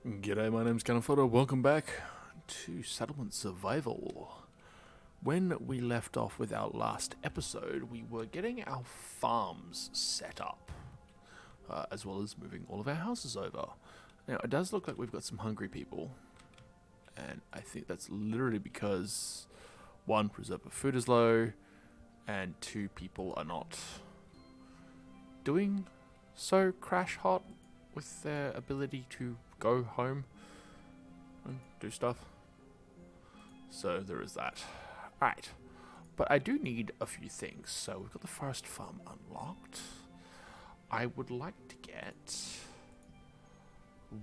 G'day, my name's Canafoto. Welcome back to Settlement Survival. When we left off with our last episode, we were getting our farms set up, as well as moving all of our houses over. Now, it does look like we've got some hungry people, and I think that's literally because, one, preserve of food is low, and two, people are not doing so crash hot with their ability to go home and do stuff. So there is that. Alright. But I do need a few things. So we've got the forest farm unlocked. I would like to get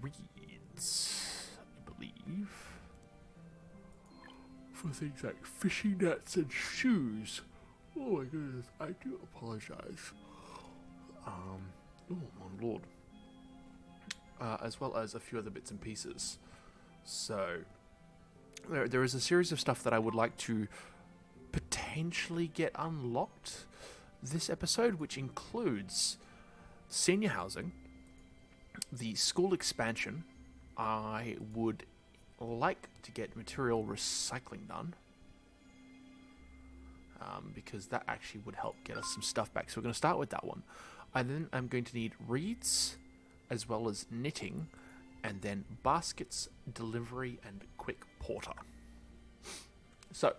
reeds, I believe, for things like fishing nets and shoes. Oh my goodness, I do apologize. Oh my lord. As well as a few other bits and pieces. So, there is a series of stuff that I would like to potentially get unlocked this episode, which includes senior housing, the school expansion. I would like to get material recycling done, because that actually would help get us some stuff back. So we're going to start with that one. And then I'm going to need reeds, as well as knitting, and then baskets, delivery, and quick porter. So,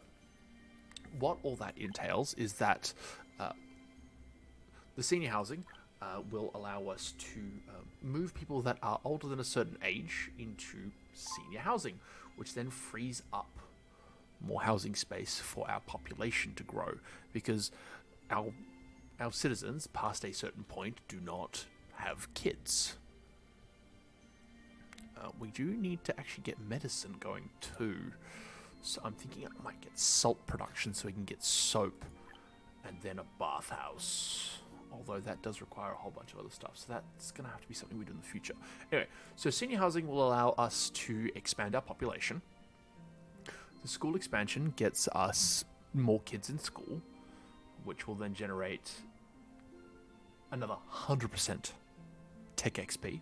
what all that entails is that the senior housing will allow us to move people that are older than a certain age into senior housing, which then frees up more housing space for our population to grow, because our citizens past a certain point do not have kids. We do need to actually get medicine going too. So I'm thinking I might get salt production so we can get soap and then a bathhouse. Although that does require a whole bunch of other stuff. So that's going to have to be something we do in the future. Anyway, so senior housing will allow us to expand our population. The school expansion gets us more kids in school, which will then generate another 100% tech XP.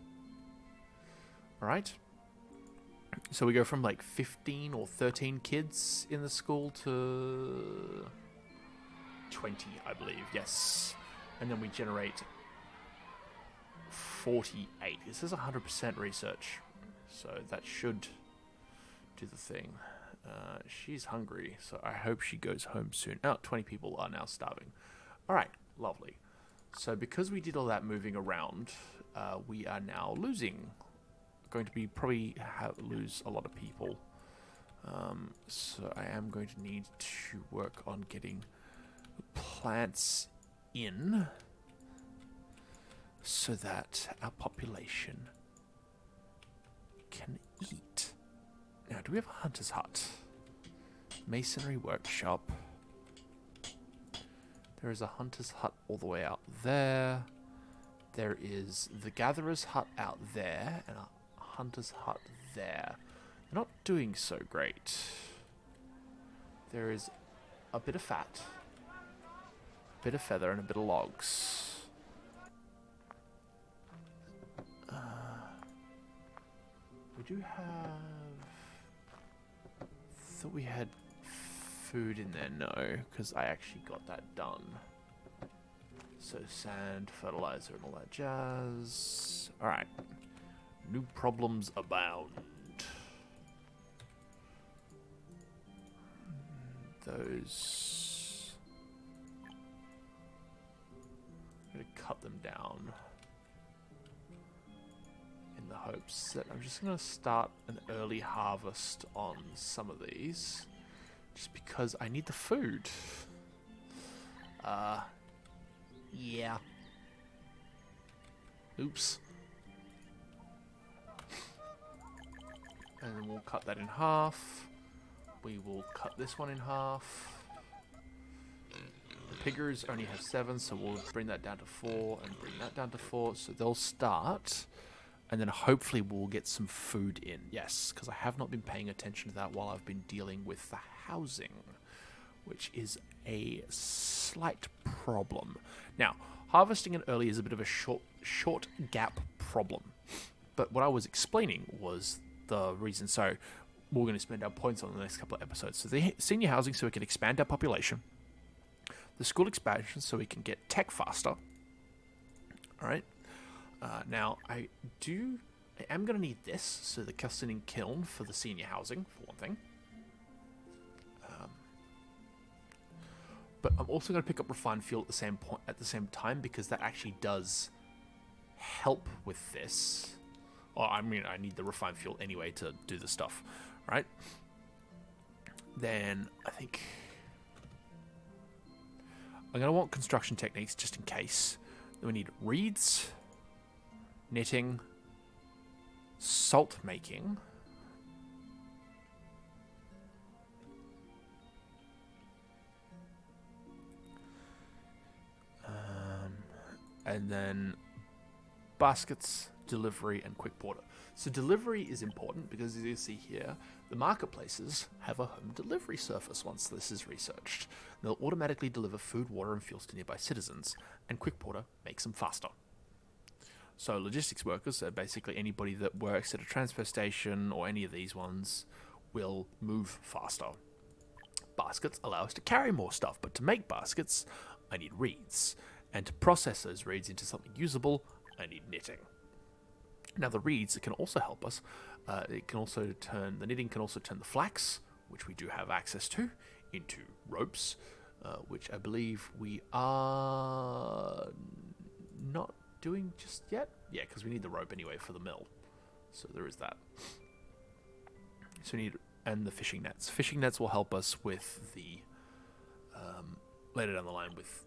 Alright, so we go from like 15 or 13 kids in the school to 20, I believe, yes. And then we generate 48. This is 100% research, so that should do the thing. She's hungry, so I hope she goes home soon. Oh, 20 people are now starving. Alright, lovely. So because we did all that moving around, we are now losing. Going to be probably lose a lot of people, so I am going to need to work on getting plants in so that our population can eat. Now, do we have a hunter's hut? Masonry workshop. There is a hunter's hut all the way out there. There is the gatherer's hut out there, and a hunter's hut there. They're not doing so great. There is a bit of fat, a bit of feather, and a bit of logs. We do have... thought we had food in there. No, because I actually got that done. So sand, fertilizer, and all that jazz. Alright. New problems abound. Those... I'm going to cut them down in the hopes that I'm just going to start an early harvest on some of these, just because I need the food. Yeah. Oops. And then we'll cut that in half. We will cut this one in half. The piggers only have 7, so we'll bring that down to 4 and bring that down to 4. So they'll start, and then hopefully we'll get some food in. Yes, because I have not been paying attention to that while I've been dealing with the housing, which is a slight problem. Now, harvesting it early is a bit of a short gap problem. But what I was explaining was the reason. So we're going to spend our points on the next couple of episodes. So the senior housing, so we can expand our population. The school expansion, so we can get tech faster. All right. Now, I am going to need this. So the calcining kiln for the senior housing, for one thing. But I'm also going to pick up refined fuel at the same time, because that actually does help with this. Well, I mean, I need the refined fuel anyway to do the stuff, right? Then I think I'm going to want construction techniques just in case. Then we need reeds, knitting, salt making. And then baskets, delivery, and quick porter. So delivery is important because, as you see here, the marketplaces have a home delivery service once this is researched. They'll automatically deliver food, water, and fuels to nearby citizens, and quick porter makes them faster. So logistics workers, so basically anybody that works at a transfer station or any of these ones, will move faster. Baskets allow us to carry more stuff, but to make baskets, I need reeds. And to process those reeds into something usable, I need knitting. Now the reeds can also help us. The knitting can also turn the flax, which we do have access to, into ropes, which I believe we are not doing just yet. Yeah, because we need the rope anyway for the mill. So there is that. So we need, and the fishing nets. Fishing nets will help us with the later down the line with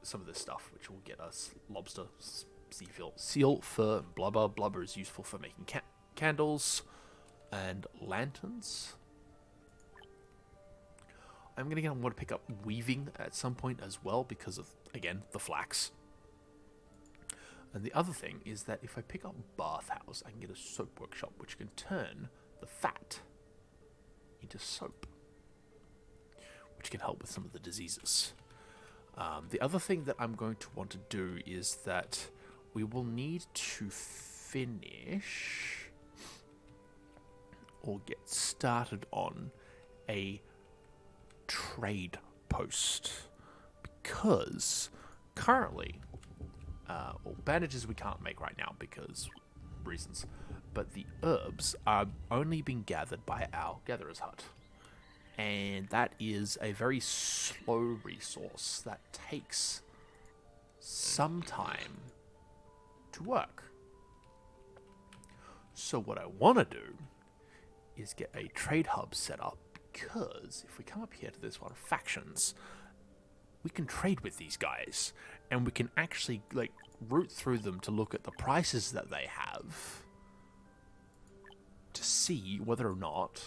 some of this stuff, which will get us lobster, seal, fur, blubber. Blubber is useful for making candles and lanterns. I'm going to pick up weaving at some point as well because of, again, the flax. And the other thing is that if I pick up bathhouse, I can get a soap workshop, which can turn the fat into soap, which can help with some of the diseases. The other thing that I'm going to want to do is that we will need to finish or get started on a trade post, because currently, bandages we can't make right now because reasons, but the herbs are only being gathered by our gatherer's hut. And that is a very slow resource that takes some time to work. So what I want to do is get a trade hub set up, because if we come up here to this one, factions, we can trade with these guys, and we can actually root through them to look at the prices that they have to see whether or not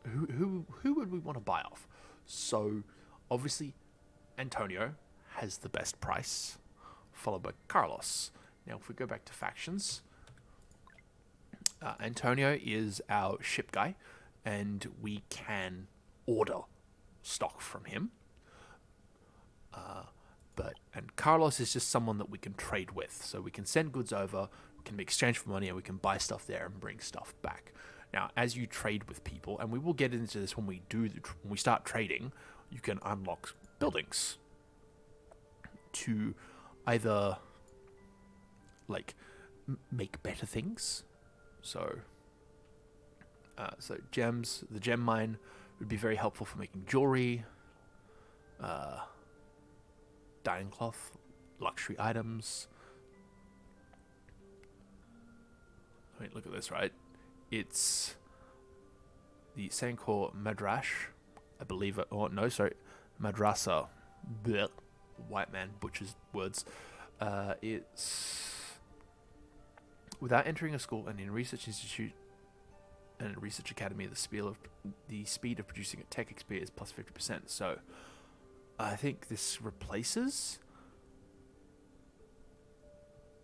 who would we want to buy off. So obviously Antonio has the best price, followed by Carlos. Now if we go back to factions, Antonio is our ship guy, and we can order stock from him. And Carlos is just someone that we can trade with. So we can send goods over, we can exchange for money, and we can buy stuff there and bring stuff back. Now, as you trade with people, and we will get into this when we start trading, you can unlock buildings to either make better things. So gems, the gem mine would be very helpful for making jewelry, dyeing cloth, luxury items. I mean, look at this, right? It's the Sankor Madrash, I believe it. Oh, no, sorry. Madrasa. Blech. White man butchers words. It's without entering a school and in a research institute and a research academy, the speed of producing a tech experience is plus 50%. So I think this replaces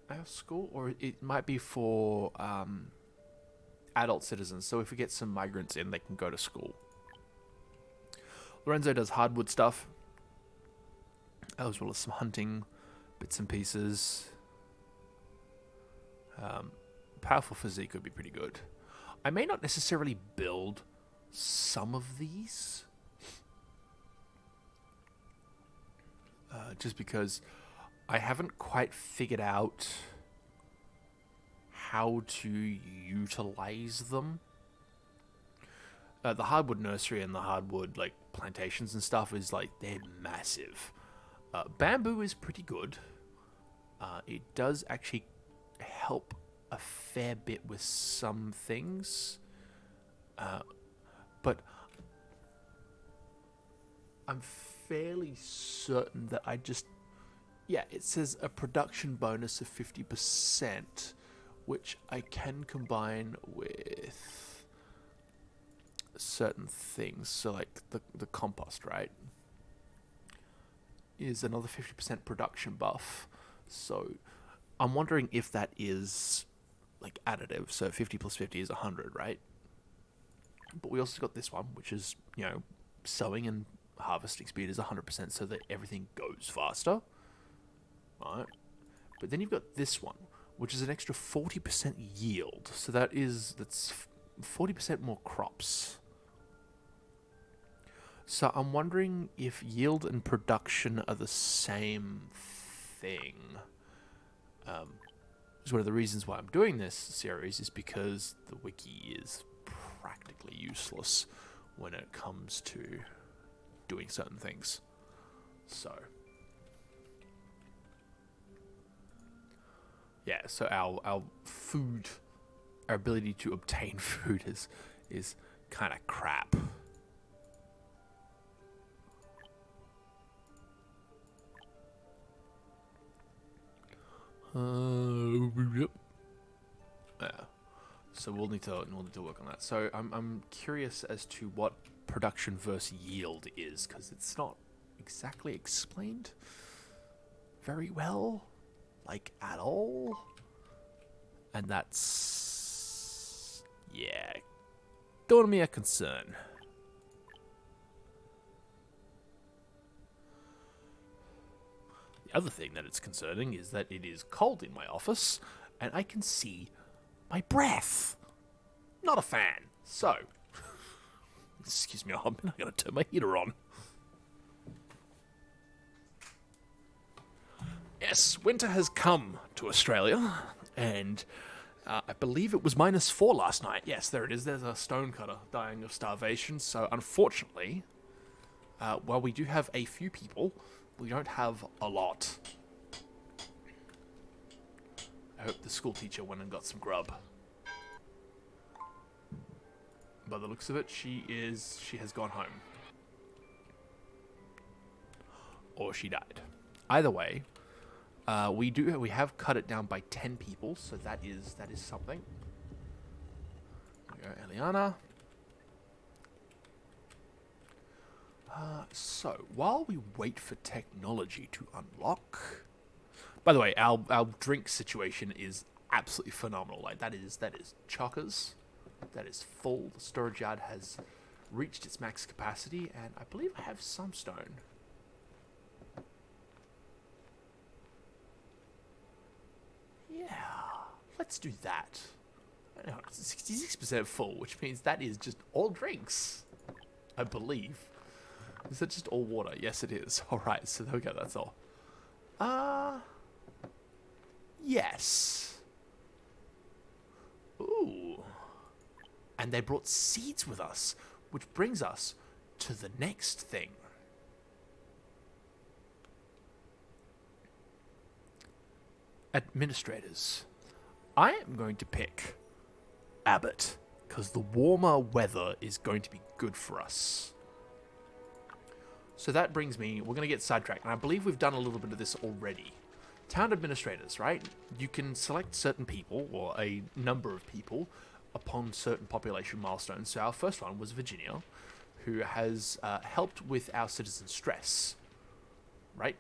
our school, or it might be for adult citizens. So if we get some migrants in, they can go to school. Lorenzo does hardwood stuff, as well as some hunting bits and pieces. Powerful physique would be pretty good. I may not necessarily build some of these. Just because I haven't quite figured out how to utilize them. The hardwood nursery and the hardwood like plantations and stuff is like, they're massive. Bamboo is pretty good. It does actually help a fair bit with some things. But I'm fairly certain that yeah, it says a production bonus of 50%, which I can combine with certain things. So like the compost, right, is another 50% production buff. So I'm wondering if that is like additive. So 50 plus 50 is 100, right? But we also got this one, which is, sowing and harvesting speed is 100%, so that everything goes faster. Right? But then you've got this one, which is an extra 40% yield. So that's 40% more crops. So I'm wondering if yield and production are the same thing. It's one of the reasons why I'm doing this series is because the wiki is practically useless when it comes to doing certain things. So yeah, so our food, our ability to obtain food is kind of crap. Yeah. So we'll need to work on that. So I'm curious as to what production versus yield is, because it's not exactly explained very well, like at all. And that's, yeah, going to be a concern. The other thing that it's concerning is that it is cold in my office, and I can see my breath. Not a fan. So, excuse me, I'm going to turn my heater on. Yes, winter has come to Australia, and I believe it was -4 last night. Yes, there it is. There's a stonecutter dying of starvation. So, unfortunately, while we do have a few people, we don't have a lot. I hope the school teacher went and got some grub. By the looks of it, she has gone home. Or she died. Either way, we have cut it down by 10 people, so that is something. There we go, Eliana. So, while we wait for technology to unlock... By the way, our drink situation is absolutely phenomenal. Like, that is chockers. That is full. The storage yard has reached its max capacity, and I believe I have some stone. Yeah, let's do that. I know, it's 66% full, which means that is just all drinks, I believe. Is that just all water? Yes, it is. Alright, so there we go, that's all. Yes. Ooh. And they brought seeds with us, which brings us to the next thing. Administrators. I am going to pick Abbott, because the warmer weather is going to be good for us. So that brings me, we're going to get sidetracked, and I believe we've done a little bit of this already. Town administrators, right? You can select certain people, or a number of people, upon certain population milestones. So our first one was Virginia, who has helped with our citizen stress, right?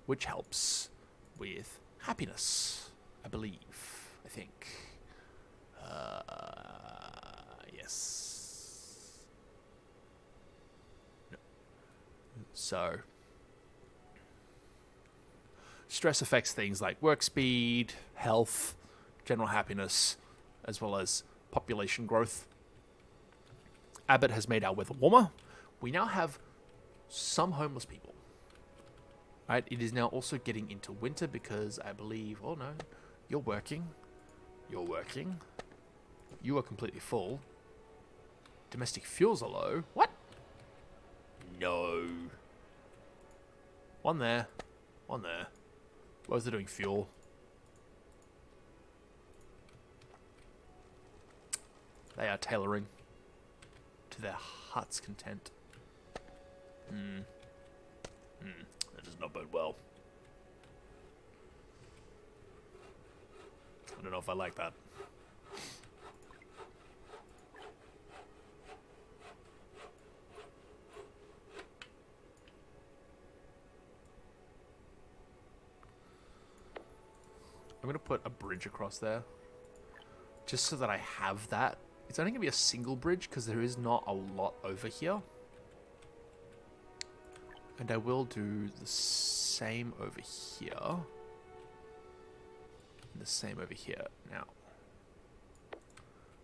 Which helps with happiness, I believe, I think. Yes. No. So, stress affects things like work speed, health, general happiness, as well as population growth. Abbott has made our weather warmer. We now have some homeless people. Right? It is now also getting into winter because I believe... Oh, no. You're working. You're working. You are completely full. Domestic fuels are low. What? No. One there. One there. Both are doing fuel. They are tailoring to their heart's content. That does not bode well. I don't know if I like that. I'm going to put a bridge across there. Just so that I have that. It's only going to be a single bridge because there is not a lot over here. And I will do the same over here. And the same over here. Now.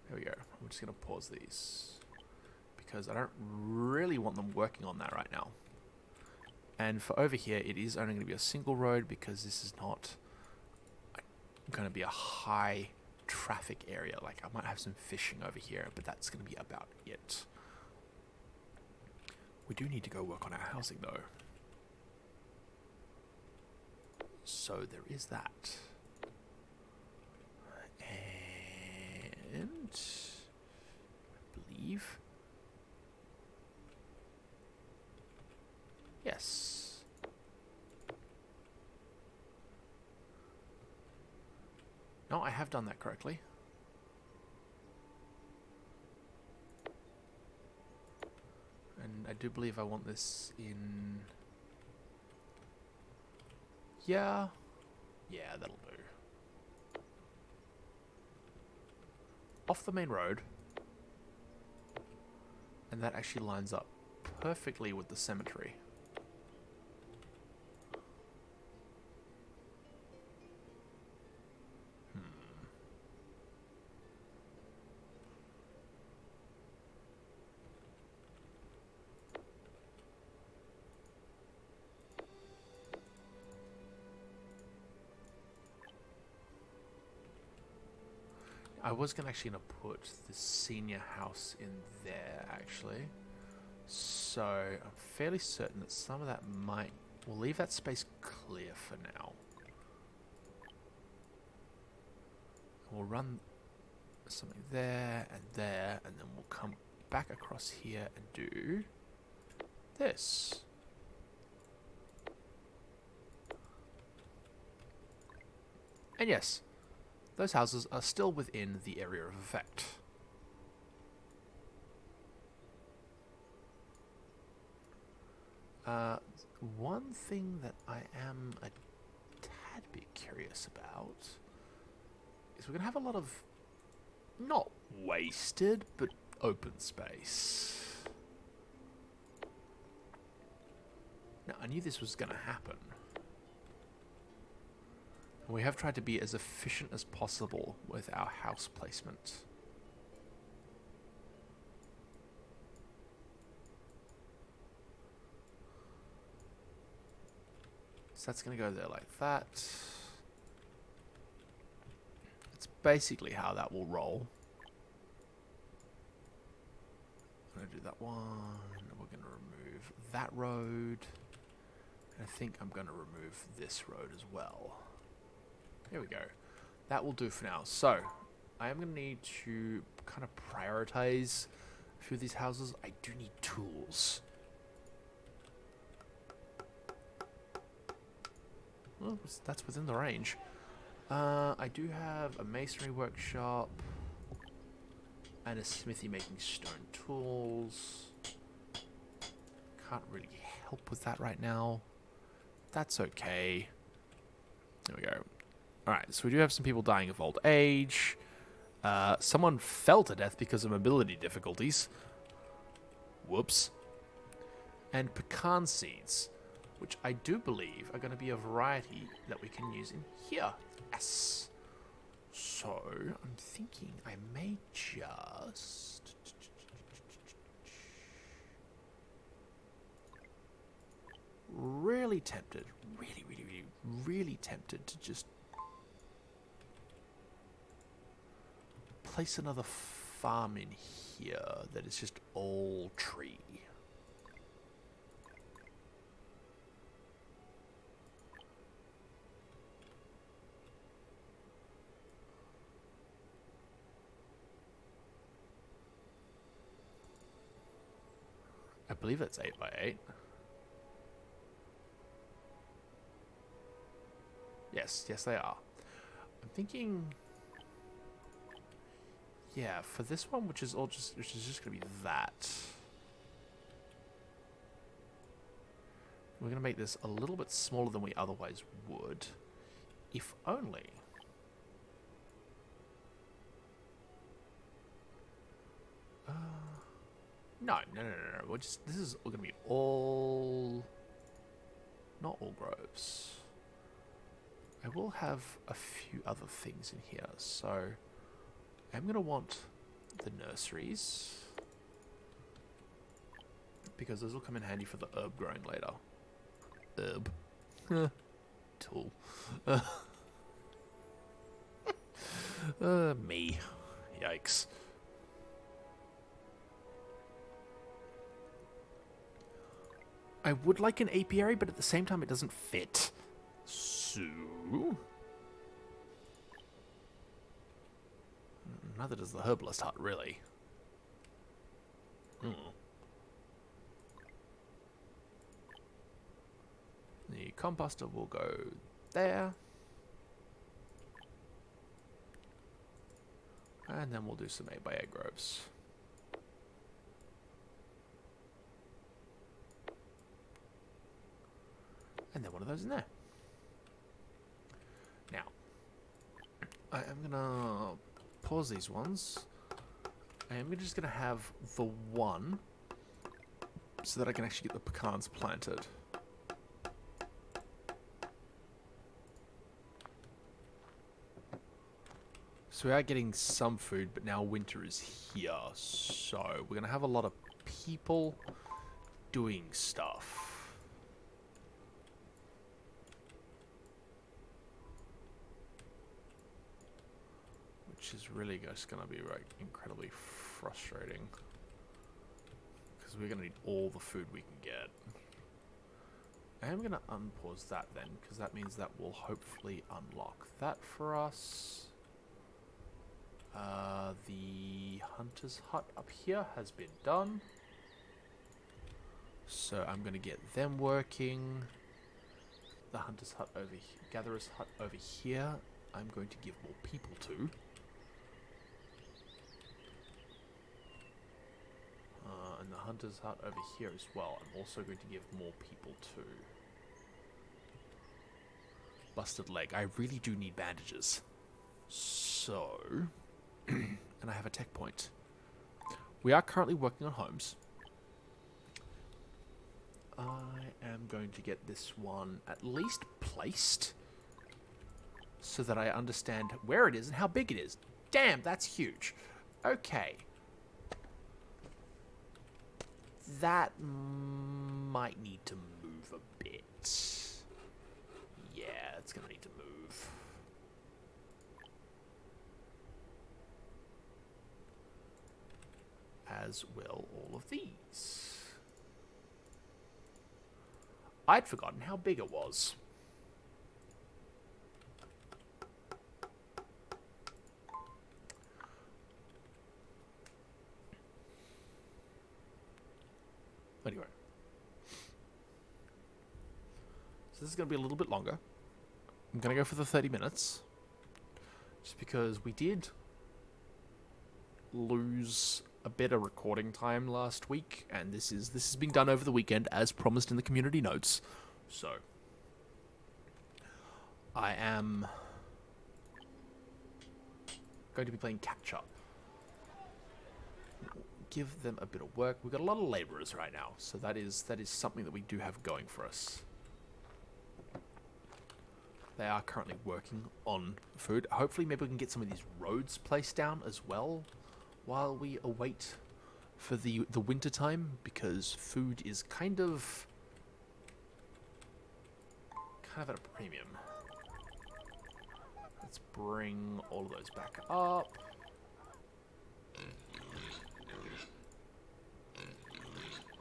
There we go. I'm just going to pause these. Because I don't really want them working on that right now. And for over here, it is only going to be a single road because this is not going to be a high traffic area. Like, I might have some fishing over here, but that's going to be about it. We do need to go work on our housing, though. So there is that. And I believe... Yes. No, I have done that correctly. And I do believe I want this in... Yeah. Yeah, that'll do. Off the main road. And that actually lines up perfectly with the cemetery. I was actually gonna put the senior house in there, actually. So I'm fairly certain that some of that might... We'll leave that space clear for now. We'll run something there, and then we'll come back across here and do this. And yes, those houses are still within the area of effect. One thing that I am a tad bit curious about is we're going to have a lot of, not wasted, but open space. Now, I knew this was going to happen. We have tried to be as efficient as possible with our house placement. So that's going to go there like that. That's basically how that will roll. I'm going to do that one. We're going to remove that road. And I think I'm going to remove this road as well. There we go. That will do for now. So, I am going to need to kind of prioritize a few of these houses. I do need tools. Well, that's within the range. I do have a masonry workshop and a smithy making stone tools. Can't really help with that right now. That's okay. There we go. Alright, so we do have some people dying of old age. Someone fell to death because of mobility difficulties. Whoops. And pecan seeds, which I do believe are going to be a variety that we can use in here. Yes. So, I'm thinking I may just... Really tempted, really tempted to just place another farm in here that is just all tree. I believe that's 8 by 8. Yes, yes they are. I'm thinking, yeah, for this one, which is just gonna be that. We're gonna make this a little bit smaller than we otherwise would, if only. No. This is gonna be all, not all groves. I will have a few other things in here, so I'm going to want the nurseries, because those will come in handy for the herb growing later. Herb. Tool. Me. Yikes. I would like an apiary, but at the same time it doesn't fit. So... Neither does the herbalist hut, really. The composter will go there. And then we'll do some 8x8 groves. And then one of those in there. Now, I am gonna pause these ones. I am just gonna have the one so that I can actually get the pecans planted. So we are getting some food, but now winter is here. So we're gonna have a lot of people doing stuff. Which is really just going to be like incredibly frustrating, because we're going to need all the food we can get. I am going to unpause that then, because that means that will hopefully unlock that for us. The hunter's hut up here has been done, so I'm going to get them working. The hunter's hut over here, gatherer's hut over here, I'm going to give more people to. And the hunter's hut over here as well, I'm also going to give more people to. Busted leg. I really do need bandages. So, and I have a tech point. We are currently working on homes. I am going to get this one at least placed so that I understand where it is and how big it is. Damn, that's huge. Okay. That might need to move a bit. Yeah, it's going to need to move. As will all of these. I'd forgotten how big it was. Anyway. So this is going to be a little bit longer. I'm going to go for the 30 minutes. Just because we did lose a bit of recording time last week, and this is being done over the weekend as promised in the community notes. So I am going to be playing catch up. Give them a bit of work. We've got a lot of laborers right now, so that is something that we do have going for us. They are currently working on food. Hopefully maybe we can get some of these roads placed down as well while we await for the winter time, because food is kind of at a premium. Let's bring all of those back up.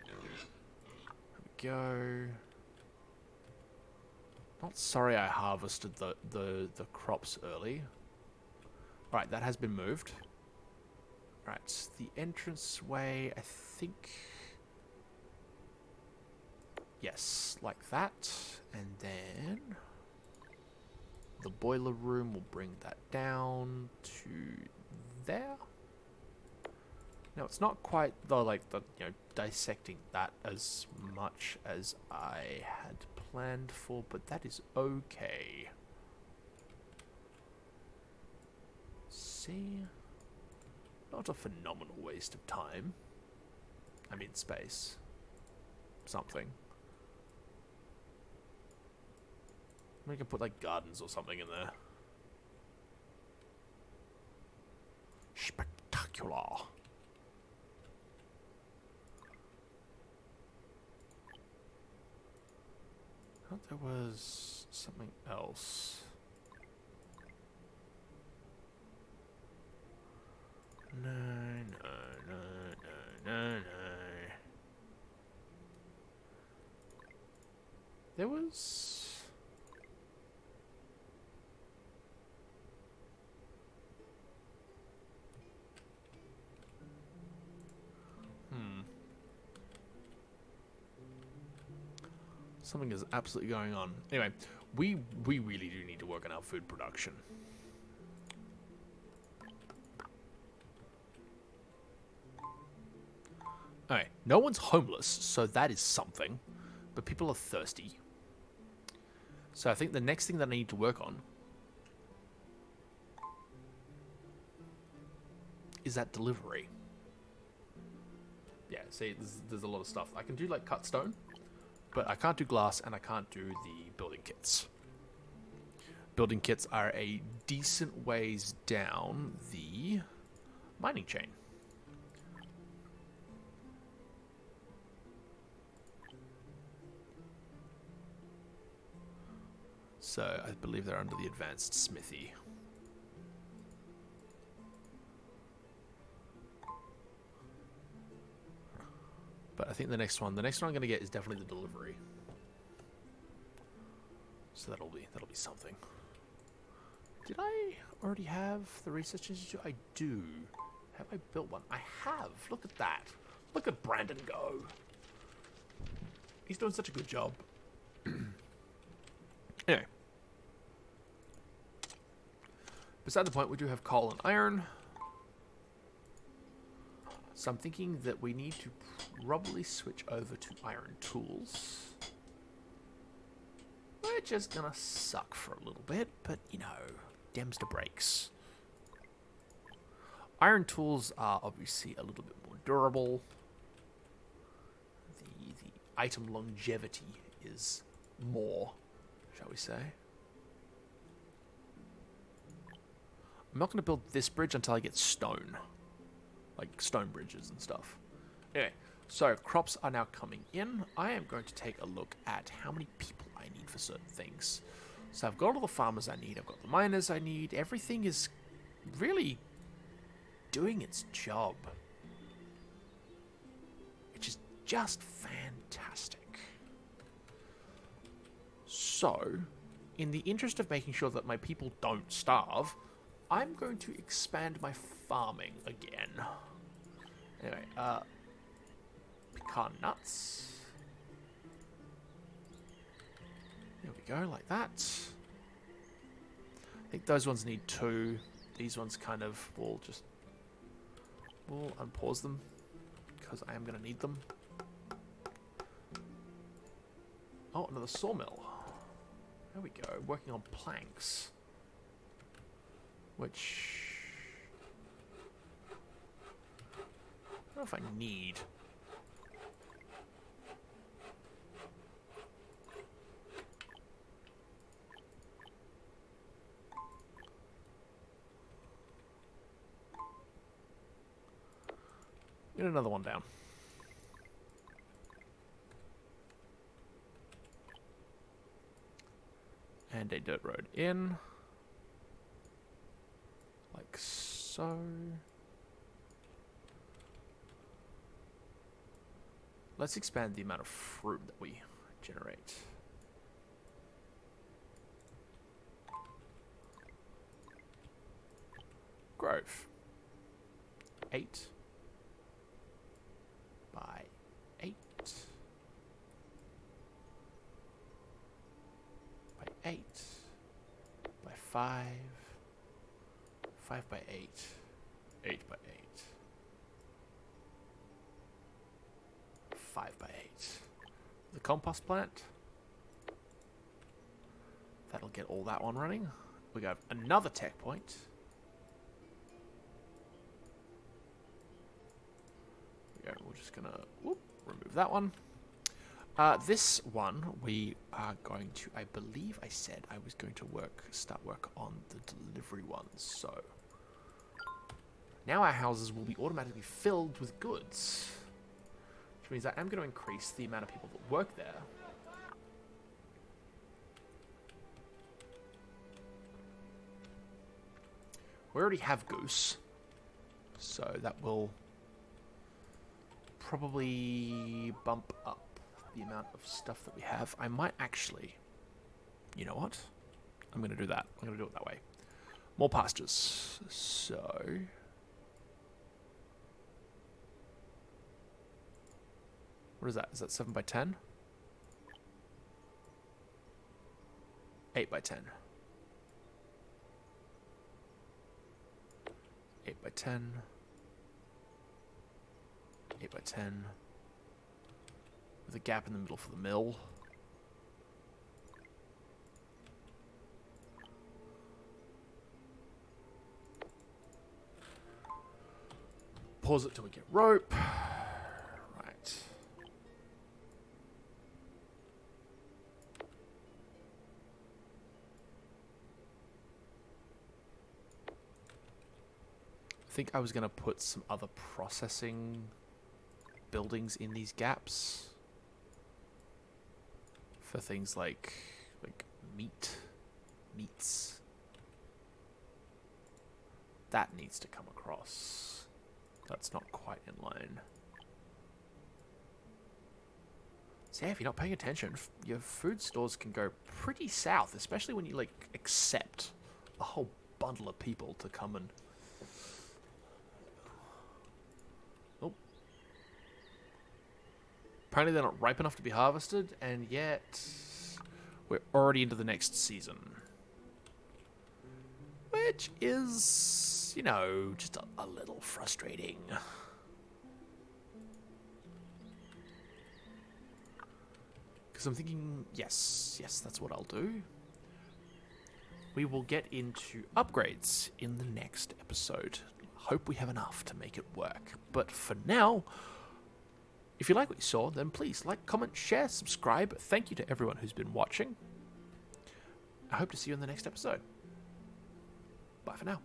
There we go. Not sorry I harvested the crops early. Right, that has been moved. Right, the entranceway, I think... Yes, like that. And then... the boiler room will bring that down to there. Now, it's not quite dissecting that as much as I had planned for, but that is okay. See? Not a phenomenal waste of time. I mean, space. Something. We can put, like, gardens or something in there. Spectacular. I thought there was something else. No. There was... Something is absolutely going on. Anyway, we really do need to work on our food production. Okay, no one's homeless, so that is something. But people are thirsty. So I think the next thing that I need to work on is that delivery. Yeah, see, there's a lot of stuff. I can do, like, cut stone, but I can't do glass, and I can't do the building kits. Building kits are a decent ways down the mining chain. So I believe they're under the advanced smithy. But I think the next one I'm going to get is definitely the delivery. So that'll be something. Did I already have the research institute? I do. Have I built one? I have. Look at that. Look at Brandon go. He's doing such a good job. Anyway. Beside the point, we do have coal and iron. So I'm thinking that we need to probably switch over to iron tools. Which is gonna suck for a little bit, but you know, dems to breaks. Iron tools are obviously a little bit more durable. The item longevity is more, shall we say. I'm not going to build this bridge until I get stone. Like stone bridges and stuff. Anyway, so crops are now coming in. I am going to take a look at how many people I need for certain things. So I've got all the farmers I need. I've got the miners I need. Everything is really doing its job. Which is just fantastic. So, in the interest of making sure that my people don't starve, I'm going to expand my farming again. Anyway, pecan nuts. There we go, like that. I think those ones need 2. These ones kind of will we'll unpause them because I am going to need them. Oh, another sawmill. There we go, working on planks. Which... I don't know if I need. Get another one down. And a dirt road in. Like so. Let's expand the amount of fruit that we generate. Grove. 8 by 8 by 8 by 5, 5 by 8, 8 by 8, 5 by 8. The compost plant. That'll get all that one running. We got another tech point. We're just gonna remove that one. This one we are going to, I believe I said I was going to start work on the delivery ones. So now our houses will be automatically filled with goods, which means I am going to increase the amount of people that work there. We already have goose, so that will probably bump up the amount of stuff that we have. I might actually, you know what? I'm going to do that. I'm going to do it that way. More pastures. So what is that? Is that 7 by 10? 8 by 10. 8 by 10. 8 by 10. With a gap in the middle for the mill. Pause it till we get rope. Right. I think I was going to put some other processing buildings in these gaps for things like meats. That needs to come across. That's not quite in line. So yeah, if you're not paying attention, your food stores can go pretty south, especially when you like accept a whole bundle of people to come and apparently they're not ripe enough to be harvested, and yet we're already into the next season. Which is, you know, just a little frustrating. Because I'm thinking, yes, that's what I'll do. We will get into upgrades in the next episode. Hope we have enough to make it work. But for now, if you like what you saw, then please like, comment, share, subscribe. Thank you to everyone who's been watching. I hope to see you in the next episode. Bye for now.